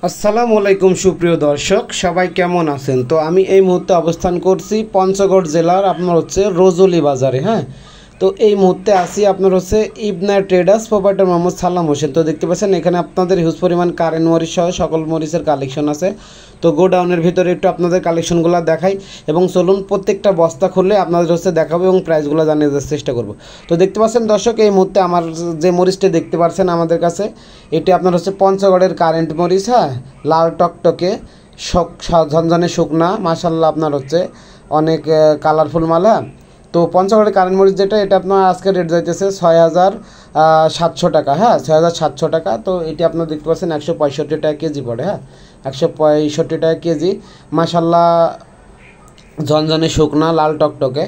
আসসালামু আলাইকুম সুপ্রিয় দর্শক, সবাই কেমন আছেন? তো আমি এই মুহূর্তে অবস্থান করছি পঞ্চগড় জেলার আপনার হচ্ছে রজলি বাজারে। হ্যাঁ, তো এই মুহূর্তে আসি আপনার হচ্ছে ইবনা ট্রেডার্স প্রোপাইটার মোহাম্মদ সাল্লাম হোসেন। তো দেখতে পাচ্ছেন এখানে আপনাদের হিউজ পরিমাণ কারেন্ট মরিচ সহ সকল মরিচের কালেকশন আছে। তো গোডাউনের ভিতরে একটু আপনাদের কালেকশনগুলো দেখাই এবং চলুন প্রত্যেকটা বস্তা খুললে আপনাদের হচ্ছে দেখাবো এবং প্রাইসগুলো জানিয়ে দেওয়ার চেষ্টা করব। তো দেখতে পাচ্ছেন দর্শক, এই মুহূর্তে আমার যে মরিচটা দেখতে পাচ্ছেন আমাদের কাছে, এটি আপনার হচ্ছে পঞ্চগড়ের কারেন্ট মরিচ। হ্যাঁ, লাল টকটকে ঝনঝনে শুকনা, মাশাল্লাহ আপনার হচ্ছে অনেক কালারফুল মাল। হ্যাঁ, তো পঞ্চগড়ের কারেন্ট মরিচ যেটা, এটা আপনার আজকে রেট যাইতেছে ৬,৭০০ টাকা। হ্যাঁ, ৬,৭০০ টাকা। তো এটি আপনার দেখতে পাচ্ছেন ১৬৫ টাকা কেজি পড়ে। হ্যাঁ, ১৬৫ টাকা কেজি, মাশাল্লাহ ঝনঝনে শুকনা লাল টকটকে।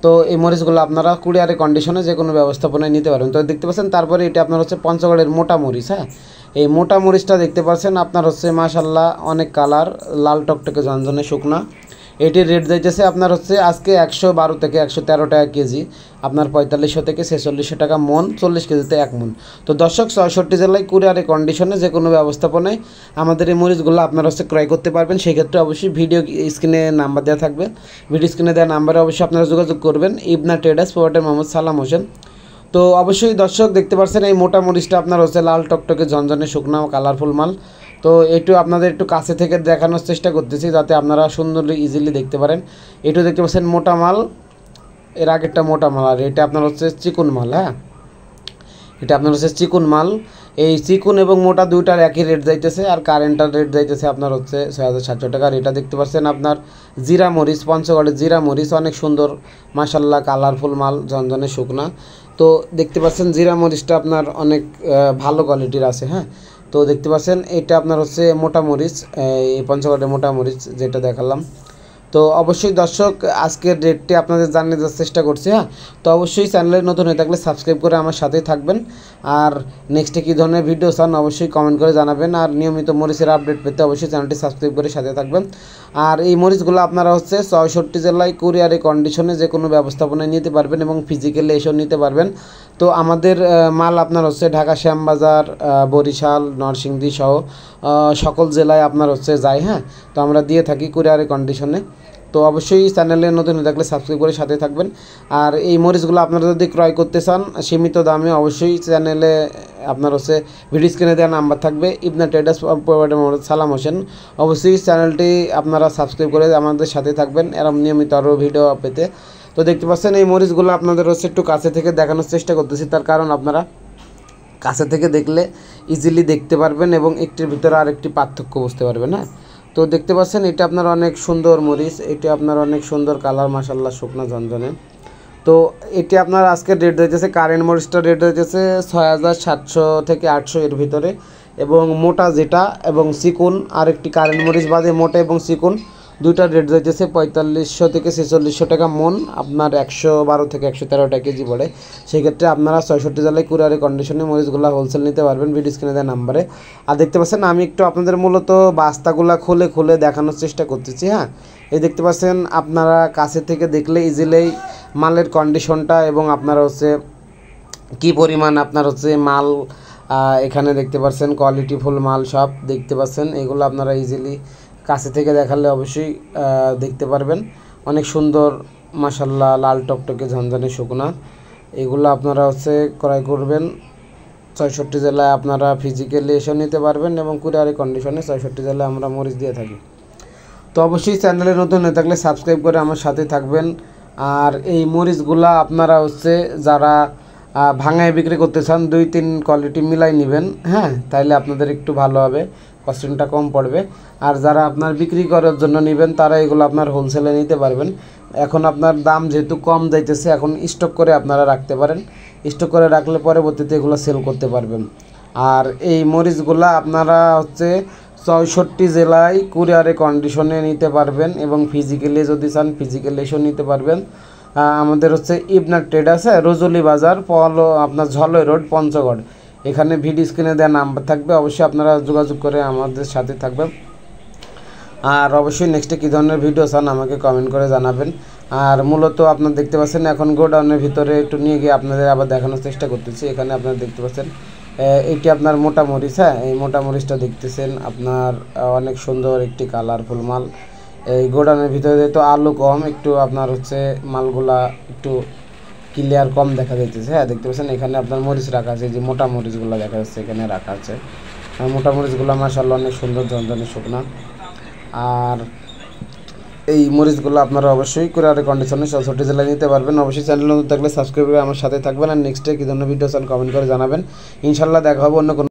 তো এই মরিচগুলো আপনারা কুরিয়ারে কন্ডিশনে যে কোনো ব্যবস্থাপনায় নিতে পারবেন। তো দেখতে পাচ্ছেন তারপরে এটা আপনার হচ্ছে পঞ্চগড়ের মোটা মরিচ। হ্যাঁ, এই মোটা মরিচটা দেখতে পাচ্ছেন আপনার হচ্ছে মাশাল্লাহ অনেক কালার, লাল টকটকে ঝনঝনে শুকনা। এটির রেট যাইতেছে আপনার হচ্ছে আজকে ১১২ থেকে ১১৩ টাকা কেজি, আপনার ৪৫০০ থেকে ৪৬০০ টাকা মন, ৪০ কেজিতে ১ মন। তো দর্শক, ৬৬ জেলায় কুরিয়ারে কন্ডিশনে যে কোনো ব্যবস্থাপনায় আমাদের এই মরিচগুলো আপনারা হচ্ছে ক্রয় করতে পারবেন। সেই ক্ষেত্রে অবশ্যই ভিডিও স্ক্রিনে নাম্বার দেওয়া থাকবে, ভিডিও স্ক্রিনে দেওয়া নাম্বারে অবশ্যই আপনারা যোগাযোগ করবেন। ইবনা ট্রেডার্স প্রোপাইটার মোহাম্মদ সাল্লাম হোসেন। তো অবশ্যই দর্শক দেখতে পাচ্ছেন এই মোটা মরিচটা আপনার হচ্ছে লাল টকটকে ঝনঝনে শুকনা কালারফুল মাল। তো একটু আপনাদের একটু কাছে থেকে দেখানোর চেষ্টা করতেছি যাতে আপনারা সুন্দরলি ইজিলি দেখতে পারেন। একটু দেখতে পাচ্ছেন মোটা মাল, এর আগেরটা মোটা মাল, আর এটা আপনার হচ্ছে চিকুন মাল। হ্যাঁ, এটা আপনার হচ্ছে চিকুন মাল। এই চিকুন এবং মোটা দুইটার একই রেট যাইতেছে, আর কারেন্টার রেট যাইতেছে আপনার হচ্ছে ৬,৭০০ টাকা। আর এটা দেখতে পাচ্ছেন আপনার জিরা মরিচ, পঞ্চগড়ের জিরা মরিচ, অনেক সুন্দর মাশাল্লাহ কালারফুল মাল, ঝনঝনে শুকনা। তো দেখতে পাচ্ছেন জিরা মরিচটা আপনার অনেক ভালো কোয়ালিটির আছে। হ্যাঁ, তো দেখতে পাচ্ছেন এটা আপনার হচ্ছে মোটা মরিচ, এই পঞ্চগড়ের মোটা মরিচ যেটা দেখালাম। তো অবশ্যই দর্শক আজকের রেটটি আপনাদের জানিয়ে দেওয়ার চেষ্টা করছি। হ্যাঁ, তো অবশ্যই চ্যানেলে নতুন হয়ে থাকলে সাবস্ক্রাইব করে আমার সাথেই থাকবেন। আর নেক্সটে কী ধরনের ভিডিও চান অবশ্যই কমেন্ট করে জানাবেন। আর নিয়মিত মরিচের আপডেট পেতে অবশ্যই চ্যানেলটি সাবস্ক্রাইব করে সাথে থাকবেন। আর এই মরিচগুলো আপনারা হচ্ছে ৬৬ জেলায় কুরিয়ারে কন্ডিশনে যে কোনো ব্যবস্থাপনায় নিতে পারবেন এবং ফিজিক্যালি এসেও নিতে পারবেন। তো আমাদের মাল আপনার হচ্ছে ঢাকা শ্যামবাজার, বরিশাল, নরসিংদী সহ সকল জেলায় আপনার হচ্ছে যায়। হ্যাঁ, তো আমরা দিয়ে থাকি কুরিয়ারে কন্ডিশনে। তো অবশ্যই চ্যানেলে নতুন হয়ে থাকলে সাবস্ক্রাইব করে সাথে থাকবেন। আর এই মরিচগুলো আপনারা যদি ক্রয় করতে চান সীমিত দামে, অবশ্যই চ্যানেলে আপনার হচ্ছে ভিডিও স্ক্রিনে দেওয়া নাম্বার থাকবে, ইবনা ট্রেডার্স প্রোপাইটার মোহাম্মদ সাল্লাম হোসেন। অবশ্যই চ্যানেলটি আপনারা সাবস্ক্রাইব করে আমাদের সাথে থাকবেন এরকম নিয়মিত আরও ভিডিও পেতে। তো দেখতে পাচ্ছেন এই মরিচগুলো আপনাদের হচ্ছে একটু কাছে থেকে দেখানোর চেষ্টা করতেছি, তার কারণ আপনারা কাছে থেকে দেখলে ইজিলি দেখতে পারবেন এবং একটির ভিতরে আরেকটি পার্থক্য বুঝতে পারবেন। হ্যাঁ, তো দেখতে পাচ্ছেন এটা আপনার অনেক সুন্দর মরিচ, এটা আপনার অনেক সুন্দর কালার মাশাল্লাহ শুকনা ঝনঝনে। তো এটি আপনার আজকের রেট হইতেছে, কারেন্ট মরিচটার রেট হইতেছে ৬,৭০০ থেকে ৮০০ এর ভিতরে, এবং মোটা যেটা এবং চিকুন আরেকটি কারেন্ট মরিচ বাদে মোটা এবং চিকুন দুইটার রেট যাইতেছে ৪৫০০ থেকে ৪৬০০ টাকা মন, আপনার ১১২ থেকে ১১৩ টাকা কেজি পড়ে। সেক্ষেত্রে আপনারা ৬৬ জেলায় কুরিয়ারে কন্ডিশনে মরিচগুলো হোলসেল নিতে পারবেন ভিডিও স্ক্রিনে দেওয়া নাম্বারে। আর দেখতে পাচ্ছেন আমি একটু আপনাদের মূলত বাস্তাগুলো খুলে খুলে দেখানোর চেষ্টা করতেছি। হ্যাঁ, এই দেখতে পাচ্ছেন আপনারা কাছে থেকে দেখলে ইজিলি মালের কন্ডিশনটা এবং আপনারা হচ্ছে কী পরিমাণ আপনার হচ্ছে মাল এখানে দেখতে পাচ্ছেন, কোয়ালিটিফুল মাল সব দেখতে পাচ্ছেন। এগুলো আপনারা ইজিলি কাছে থেকে দেখালে অবশ্যই দেখতে পারবেন। অনেক সুন্দর মাশাল্লাহ লাল টকটকে ঝনঝনে শুকনা। এগুলো আপনারা হচ্ছে ক্রয় করবেন ৬৬ জেলায়, আপনারা ফিজিক্যালি এসেও নিতে পারবেন এবং কুরিয়ারে কন্ডিশনে ৬৬ জেলায় আমরা মরিচ দিয়ে থাকি। তো অবশ্যই চ্যানেলে নতুন হয়ে থাকলে সাবস্ক্রাইব করে আমার সাথে থাকবেন। আর এই মরিচগুলা আপনারা হচ্ছে যারা ভাঙায় বিক্রি করতে চান ২-৩ কোয়ালিটি মিলাই নেবেন। হ্যাঁ, তাইলে আপনাদের একটু ভালো হবে, কস্টিংটা কম পড়বে। আর যারা আপনার বিক্রি করার জন্য নেবেন তারা এগুলো আপনার হোলসেলে নিতে পারবেন। এখন আপনার দাম যেহেতু কম যাইতেছে, এখন স্টক করে আপনারা রাখতে পারেন, স্টক করে রাখলে পরবর্তীতে এগুলো সেল করতে পারবেন। আর এই মরিচগুলা আপনারা হচ্ছে ৬৬ জেলায় কুরিয়ারে কন্ডিশনে নিতে পারবেন এবং ফিজিক্যালি যদি চান ফিজিক্যালি এসেও নিতে পারবেন। আমাদের হচ্ছে ইবনা ট্রেডার্স, রজলি বাজার, আপনার ঝলই রোড, পঞ্চগড়। এখানে ভিডিও স্ক্রিনে দেওয়া নাম্বার থাকবে, অবশ্যই আপনারা যোগাযোগ করে আমাদের সাথে থাকবেন। আর অবশ্যই নেক্সটে কী ধরনের ভিডিও চান আমাকে কমেন্ট করে জানাবেন। আর মূলত আপনারা দেখতে পাচ্ছেন এখন গোডাউনের ভিতরে একটু নিয়ে গিয়ে আপনাদের আবার দেখানোর চেষ্টা করতেছি। এখানে আপনারা দেখতে পাচ্ছেন এটি আপনার মোটা মরিচ। হ্যাঁ, এই মোটা মরিচটা দেখতেছেন আপনার অনেক সুন্দর একটি কালারফুল মাল। এই গোডাউনের ভিতরে যেহেতু আলু কম, একটু আপনার হচ্ছে মালগুলা একটু ক্লিয়ার কম দেখা যাইতেছে। হ্যাঁ, দেখতে পাচ্ছেন এখানে আপনার মরিচ রাখা আছে, যে মোটা মরিচগুলো দেখা যাচ্ছে এখানে রাখা আছে। মোটা মরিচগুলো মাশাআল্লাহ অনেক সুন্দর ঝনঝনে শুকনা। আর এই মরিচগুলো আপনারা অবশ্যই কুরিয়ারের কন্ডিশনে 64 জেলায় নিতে পারবেন। অবশ্যই চ্যানেল নতুন থাকলে সাবস্ক্রাইব করে আমার সাথে থাকবেন। আর নেক্সটে কী ধরনের ভিডিও চান কমেন্ট করে জানাবেন। ইনশাল্লাহ দেখা হবে অন্য কোনো